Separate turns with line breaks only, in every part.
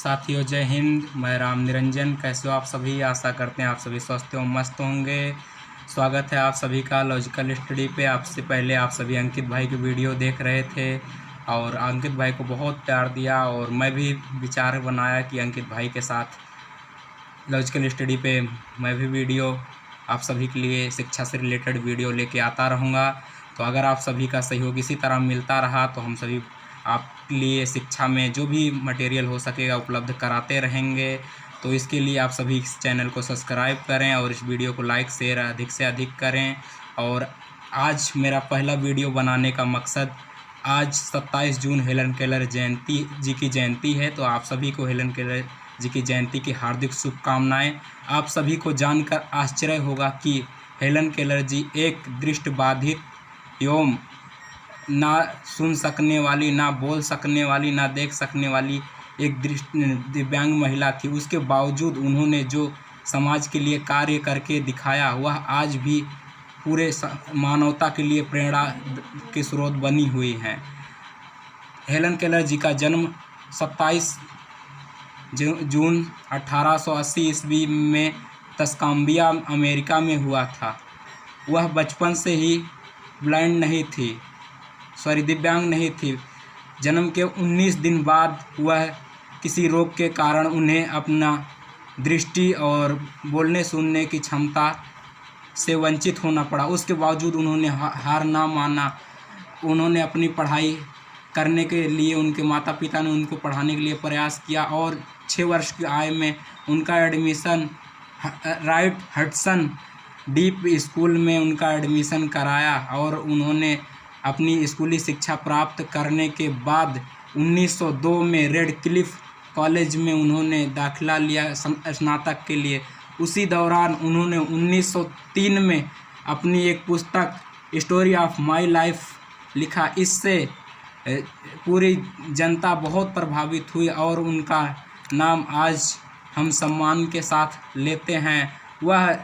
साथियों जय हिंद। मैं राम निरंजन। कैसे हो आप सभी? आशा करते हैं आप सभी स्वस्थ और मस्त होंगे। स्वागत है आप सभी का लॉजिकल स्टडी पे। आपसे पहले आप सभी अंकित भाई की वीडियो देख रहे थे और अंकित भाई को बहुत प्यार दिया और मैं भी विचार बनाया कि अंकित भाई के साथ लॉजिकल स्टडी पे मैं भी वीडियो आप सभी के लिए शिक्षा से रिलेटेड वीडियो लेके आता रहूँगा। तो अगर आप सभी का सहयोग इसी तरह मिलता रहा तो हम सभी आपके लिए शिक्षा में जो भी मटेरियल हो सकेगा उपलब्ध कराते रहेंगे। तो इसके लिए आप सभी इस चैनल को सब्सक्राइब करें और इस वीडियो को लाइक शेयर अधिक से अधिक करें। और आज मेरा पहला वीडियो बनाने का मकसद, आज 27 जून हेलन केलर जयंती जी की जयंती है। तो आप सभी को हेलन केलर जी की जयंती की हार्दिक शुभकामनाएं। आप सभी को जानकर आश्चर्य होगा कि हेलन केलर जी एक दृष्टिबाधित एवं ना सुन सकने वाली, ना बोल सकने वाली, ना देख सकने वाली एक दिव्यांग महिला थी। उसके बावजूद उन्होंने जो समाज के लिए कार्य करके दिखाया वह आज भी पूरे मानवता के लिए प्रेरणा के स्रोत बनी हुई हैं। हेलन केलर जी का जन्म 27 जून 1880 ईस्वी में तस्काम्बिया अमेरिका में हुआ था। वह बचपन से ही ब्लाइंड नहीं थी, दिव्यांग नहीं थी। जन्म के 19 दिन बाद वह किसी रोग के कारण उन्हें अपना दृष्टि और बोलने सुनने की क्षमता से वंचित होना पड़ा। उसके बावजूद उन्होंने हार ना माना। उन्होंने अपनी पढ़ाई करने के लिए, उनके माता पिता ने उनको पढ़ाने के लिए प्रयास किया और 6 वर्ष की आयु में उनका admission right Hudson deep school में उनका एडमिशन कराया। और उन्होंने अपनी स्कूली शिक्षा प्राप्त करने के बाद 1902 में रेड क्लिफ कॉलेज में उन्होंने दाखिला लिया स्नातक के लिए। उसी दौरान उन्होंने 1903 में अपनी एक पुस्तक स्टोरी ऑफ माय लाइफ लिखा। इससे पूरी जनता बहुत प्रभावित हुई और उनका नाम आज हम सम्मान के साथ लेते हैं। वह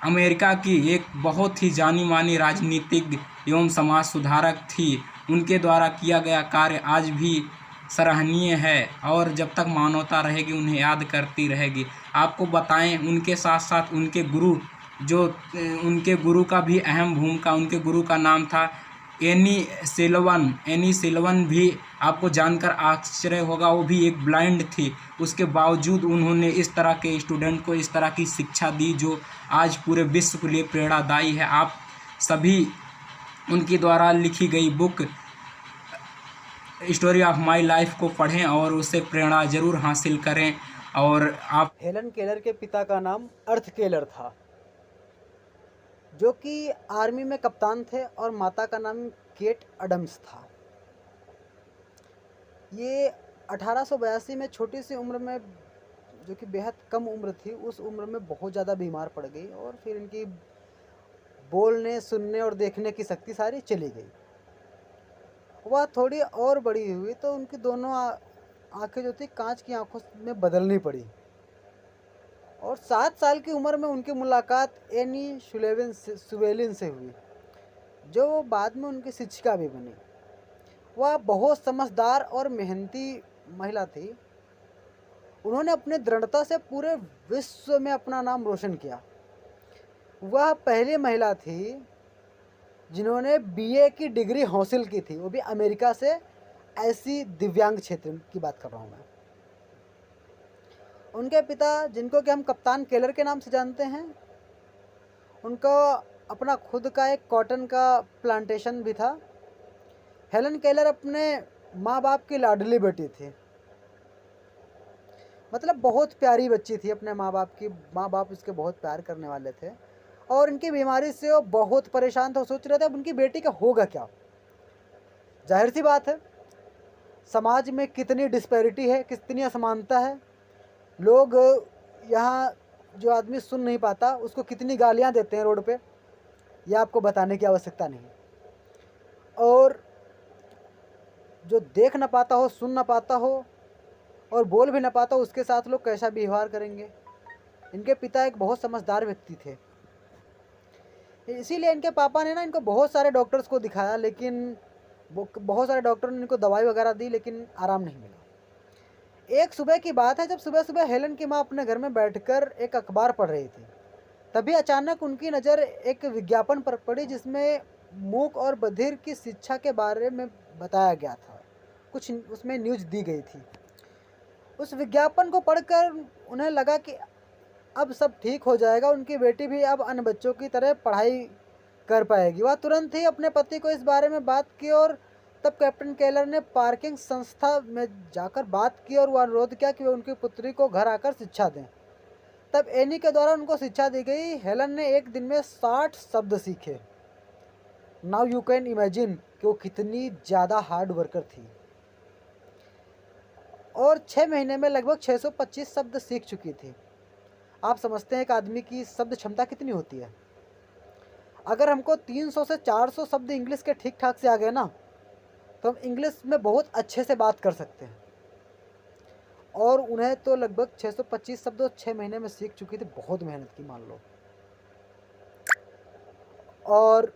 अमेरिका की एक बहुत ही जानी मानी राजनीतिज्ञ एवं समाज सुधारक थी। उनके द्वारा किया गया कार्य आज भी सराहनीय है और जब तक मानवता रहेगी उन्हें याद करती रहेगी। आपको बताएं, उनके साथ साथ उनके गुरु, जो उनके गुरु का भी अहम भूमिका, उनके गुरु का नाम था एनी सिल्वन भी आपको जानकर आश्चर्य होगा, वो भी एक ब्लाइंड थी। उसके बावजूद उन्होंने इस तरह के स्टूडेंट को इस तरह की शिक्षा दी जो आज पूरे विश्व के लिए प्रेरणादायी है। आप सभी उनकी द्वारा लिखी गई book story of my life को पढ़ें और उससे प्रेरणा जरूर हासिल करें। और आप
हेलन केलर के पिता का नाम अर्थ केलर था, जो कि आर्मी में कप्तान थे, और माता का नाम केट एडम्स था। ये 1882 में छोटी सी उम्र में, जो कि बेहद कम उम्र थी, उस उम्र में बहुत ज़्यादा बीमार पड़ गई और फिर इनकी बोलने, सुनने और देखने की शक्ति सारी चली गई। वह थोड़ी और बड़ी हुई तो उनकी दोनों आंखें जो थी कांच की आंखों में बदलनी पड़ी और 7 साल की उम्र में उनकी मुलाकात एनी सुवेलिन से हुई, जो बाद में उनकी शिक्षिका भी बनी। वह बहुत समझदार और मेहनती महिला थी। उन्होंने अपनी दृढ़ता से पूरे विश्व में अपना नाम रोशन किया। वह पहली महिला थी जिन्होंने बीए की डिग्री हासिल की थी, वो भी अमेरिका से। ऐसी दिव्यांग क्षेत्र की बात कर रहा हूँ मैं। उनके पिता, जिनको कि हम कप्तान केलर के नाम से जानते हैं, उनका अपना खुद का एक कॉटन का प्लांटेशन भी था। हेलन केलर अपने माँ बाप की लाडली बेटी थी, मतलब बहुत प्यारी बच्ची थी अपने माँ बाप की। माँ बाप उसके बहुत प्यार करने वाले थे और इनकी बीमारी से वो बहुत परेशान थे। सोच रहे थे अब उनकी बेटी का होगा क्या। जाहिर सी बात है, समाज में कितनी डिस्पैरिटी है, कितनी असमानता है। लोग यहाँ, जो आदमी सुन नहीं पाता उसको कितनी गालियाँ देते हैं रोड पे, यह आपको बताने की आवश्यकता नहीं। और जो देख ना पाता हो, सुन ना पाता हो और बोल भी ना पाता हो, उसके साथ लोग कैसा व्यवहार करेंगे। इनके पिता एक बहुत समझदार व्यक्ति थे, इसीलिए इनके पापा ने ना इनको बहुत सारे डॉक्टर्स को दिखाया, लेकिन बहुत सारे डॉक्टर ने इनको दवाई वगैरह दी, लेकिन आराम नहीं मिला। एक सुबह की बात है, जब सुबह सुबह हेलन की माँ अपने घर में बैठकर एक अखबार पढ़ रही थी। तभी अचानक उनकी नज़र एक विज्ञापन पर पड़ी जिसमें मूक और बधिर की शिक्षा के बारे में बताया गया था। कुछ उसमें न्यूज़ दी गई थी। उस विज्ञापन को पढ़कर उन्हें लगा कि अब सब ठीक हो जाएगा, उनकी बेटी भी अब अन्य बच्चों की तरह पढ़ाई कर पाएगी। वह तुरंत ही अपने पति को इस बारे में बात की और तब कैप्टन केलर ने पार्किंग संस्था में जाकर बात की और वह अनुरोध किया कि वे उनकी पुत्री को घर आकर शिक्षा दें। तब एनी के द्वारा उनको शिक्षा दी गई। हेलन ने एक दिन में 60 शब्द सीखे। नाउ यू कैन इमेजिन कि वो कितनी ज़्यादा हार्ड वर्कर थी और 6 महीने में लगभग 625 शब्द सीख चुकी थी। आप समझते हैं एक आदमी की शब्द क्षमता कितनी होती है। अगर हमको 300 से 400 शब्द इंग्लिश के ठीक ठाक से आ गए ना, तो हम इंग्लिश में बहुत अच्छे से बात कर सकते हैं। और उन्हें तो लगभग 625 शब्द 6 महीने में सीख चुकी थी। बहुत मेहनत की मान लो। और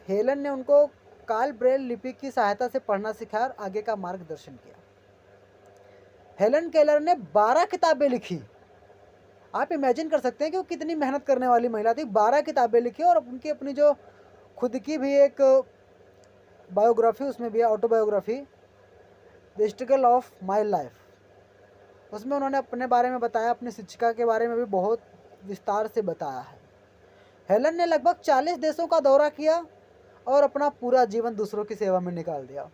हेलन ने उनको कार्ल ब्रेल लिपि की सहायता से पढ़ना सिखाया और आगे का मार्गदर्शन किया। हेलन केलर ने 12 किताबें लिखी। आप इमेजिन कर सकते हैं कि वो कितनी मेहनत करने वाली महिला थी। 12 किताबें लिखी और उनकी अपनी जो खुद की भी एक बायोग्राफी, उसमें भी है autobiography, the struggle of my life. उसमें उन्होंने अपने बारे में बताया, अपनी शिक्षिका के बारे में भी बहुत विस्तार से बताया है। हेलन ने लगभग 40 देशों का दौरा किया और अपना पूरा जीवन दूसरों की सेवा में निकाल दिया।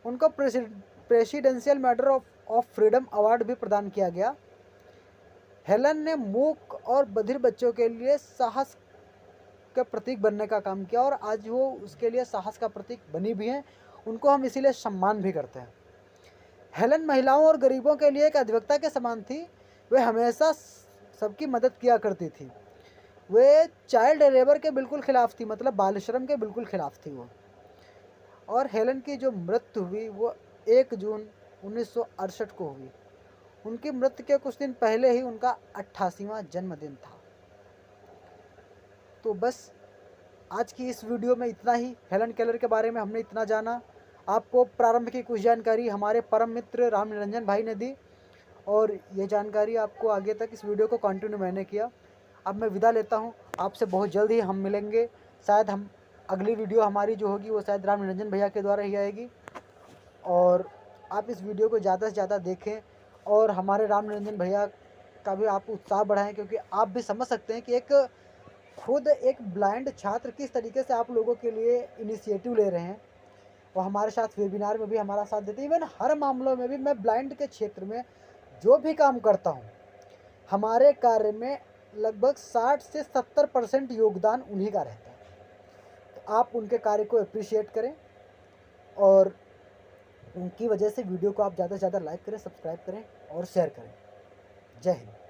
उनको presidential medal of freedom award भी प्रदान किया गया। हेलन ने मूक और बधिर बच्चों के लिए साहस का प्रतीक बनने का काम किया और आज वो उसके लिए साहस का प्रतीक बनी भी हैं। उनको हम इसीलिए सम्मान भी करते हैं। हेलन महिलाओं और गरीबों के लिए एक अधिवक्ता के समान थी। वे हमेशा सबकी मदद किया करती थी। वे चाइल्ड लेबर के बिल्कुल खिलाफ थी, मतलब बाल श्रम के बिल्कुल खिलाफ थी वो। और हेलन की जो मृत्यु हुई वो 1 जून 1968 को हुई। उनकी मृत्यु के कुछ दिन पहले ही उनका 88वां जन्मदिन था। तो बस आज की इस वीडियो में इतना ही। हेलन केलर के बारे में हमने इतना जाना। आपको प्रारंभ की कुछ जानकारी हमारे परम मित्र राम निरंजन भाई ने दी और ये जानकारी आपको आगे तक इस वीडियो को कंटिन्यू मैंने किया। अब मैं विदा लेता हूँ। आपसे बहुत जल्द ही हम मिलेंगे। शायद हम अगली वीडियो हमारी जो होगी वो शायद राम निरंजन भैया के द्वारा ही आएगी। और आप इस वीडियो को ज़्यादा से ज़्यादा देखें और हमारे राम निरंजन भैया का भी आप उत्साह बढ़ाएं, क्योंकि आप भी समझ सकते हैं कि एक खुद एक ब्लाइंड छात्र किस तरीके से आप लोगों के लिए इनिशिएटिव ले रहे हैं। वो हमारे साथ वेबिनार में भी हमारा साथ देते हैं। इवन हर मामलों में भी मैं ब्लाइंड के क्षेत्र में जो भी काम करता हूँ, हमारे कार्य में लगभग 60 से 70% योगदान उन्हीं का रहता है। तो आप उनके कार्य को अप्रिशिएट करें और उनकी वजह से वीडियो को आप ज़्यादा से ज़्यादा लाइक करें, सब्सक्राइब करें और शेयर करें। जय हिंद।